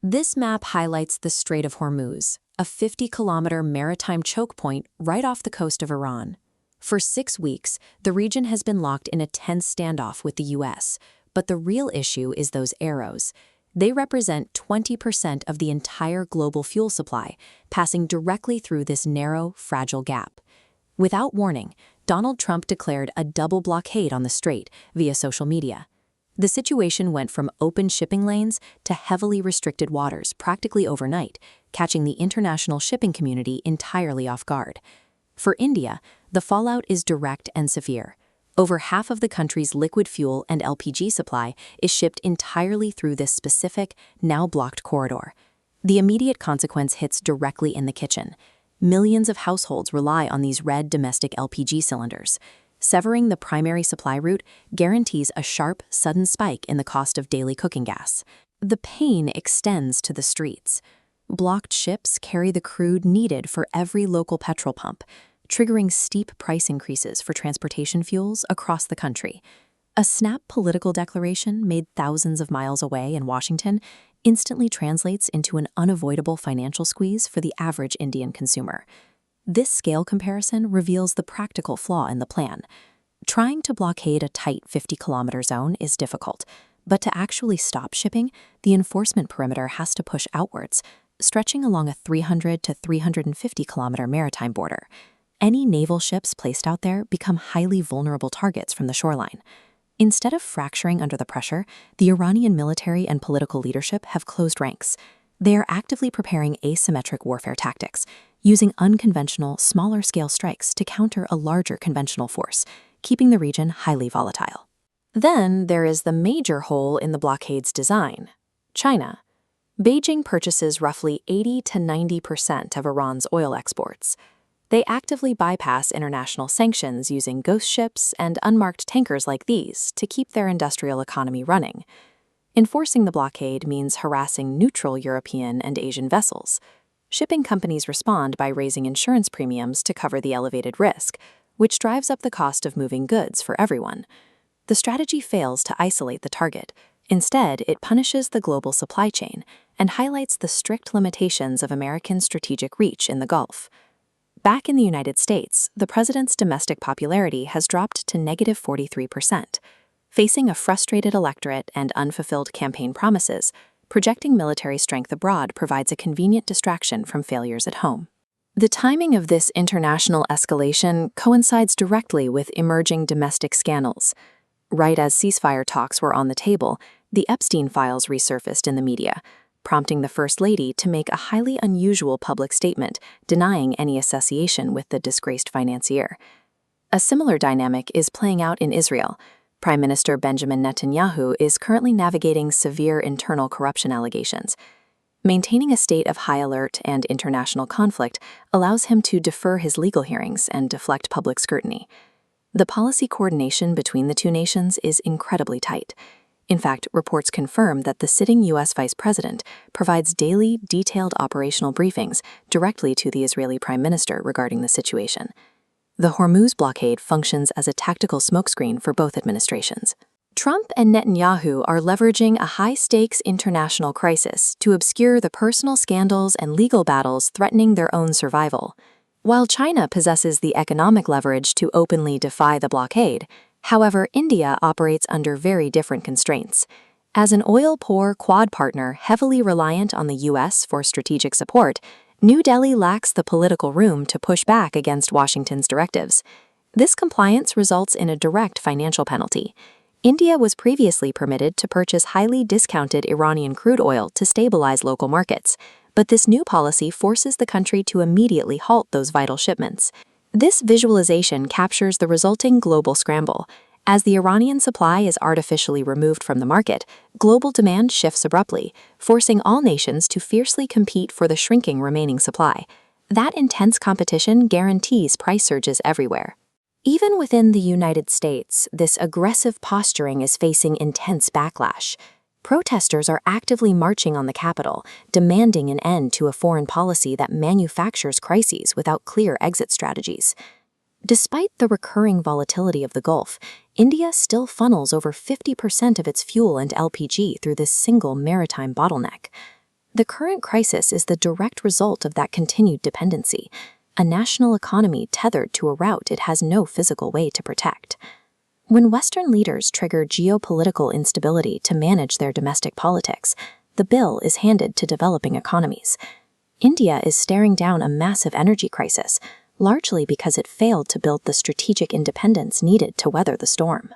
This map highlights the Strait of Hormuz, a 50-kilometer maritime choke point right off the coast of Iran. For 6 weeks, the region has been locked in a tense standoff with the U.S., but the real issue is those arrows. They represent 20% of the entire global fuel supply, passing directly through this narrow, fragile gap. Without warning, Donald Trump declared a double blockade on the strait via social media. The situation went from open shipping lanes to heavily restricted waters practically overnight, catching the international shipping community entirely off guard. For India, the fallout is direct and severe. Over half of the country's liquid fuel and LPG supply is shipped entirely through this specific, now blocked corridor. The immediate consequence hits directly in the kitchen. Millions of households rely on these red domestic LPG cylinders. Severing the primary supply route guarantees a sharp, sudden spike in the cost of daily cooking gas. The pain extends to the streets. Blocked ships carry the crude needed for every local petrol pump, triggering steep price increases for transportation fuels across the country. A snap political declaration made thousands of miles away in Washington instantly translates into an unavoidable financial squeeze for the average Indian consumer. This scale comparison reveals the practical flaw in the plan. Trying to blockade a tight 50-kilometer zone is difficult, but to actually stop shipping, the enforcement perimeter has to push outwards, stretching along a 300 to 350-kilometer maritime border. Any naval ships placed out there become highly vulnerable targets from the shoreline. Instead of fracturing under the pressure, the Iranian military and political leadership have closed ranks. They are actively preparing asymmetric warfare tactics, using unconventional, smaller-scale strikes to counter a larger conventional force, keeping the region highly volatile. Then there is the major hole in the blockade's design: China. Beijing purchases roughly 80 to 90% of Iran's oil exports. They actively bypass international sanctions using ghost ships and unmarked tankers like these to keep their industrial economy running. Enforcing the blockade means harassing neutral European and Asian vessels. Shipping companies respond by raising insurance premiums to cover the elevated risk, which drives up the cost of moving goods for everyone. The strategy fails to isolate the target. Instead, it punishes the global supply chain and highlights the strict limitations of American strategic reach in the Gulf. Back in the United States, the president's domestic popularity has dropped to negative 43%. Facing a frustrated electorate and unfulfilled campaign promises, projecting military strength abroad provides a convenient distraction from failures at home. The timing of this international escalation coincides directly with emerging domestic scandals. Right as ceasefire talks were on the table, the Epstein files resurfaced in the media, prompting the First Lady to make a highly unusual public statement denying any association with the disgraced financier. A similar dynamic is playing out in Israel. Prime Minister Benjamin Netanyahu is currently navigating severe internal corruption allegations. Maintaining a state of high alert and international conflict allows him to defer his legal hearings and deflect public scrutiny. The policy coordination between the two nations is incredibly tight. In fact, reports confirm that the sitting U.S. Vice President provides daily, detailed operational briefings directly to the Israeli Prime Minister regarding the situation. The Hormuz blockade functions as a tactical smokescreen for both administrations. Trump and Netanyahu are leveraging a high-stakes international crisis to obscure the personal scandals and legal battles threatening their own survival. While China possesses the economic leverage to openly defy the blockade, however, India operates under very different constraints. As an oil-poor Quad partner heavily reliant on the U.S. for strategic support, New Delhi lacks the political room to push back against Washington's directives. This compliance results in a direct financial penalty. India was previously permitted to purchase highly discounted Iranian crude oil to stabilize local markets, but this new policy forces the country to immediately halt those vital shipments. This visualization captures the resulting global scramble. As the Iranian supply is artificially removed from the market, global demand shifts abruptly, forcing all nations to fiercely compete for the shrinking remaining supply. That intense competition guarantees price surges everywhere. Even within the United States, this aggressive posturing is facing intense backlash. Protesters are actively marching on the Capitol, demanding an end to a foreign policy that manufactures crises without clear exit strategies. Despite the recurring volatility of the Gulf, India still funnels over 50% of its fuel and LPG through this single maritime bottleneck. The current crisis is the direct result of that continued dependency, a national economy tethered to a route it has no physical way to protect. When Western leaders trigger geopolitical instability to manage their domestic politics, the bill is handed to developing economies. India is staring down a massive energy crisis, largely because it failed to build the strategic independence needed to weather the storm.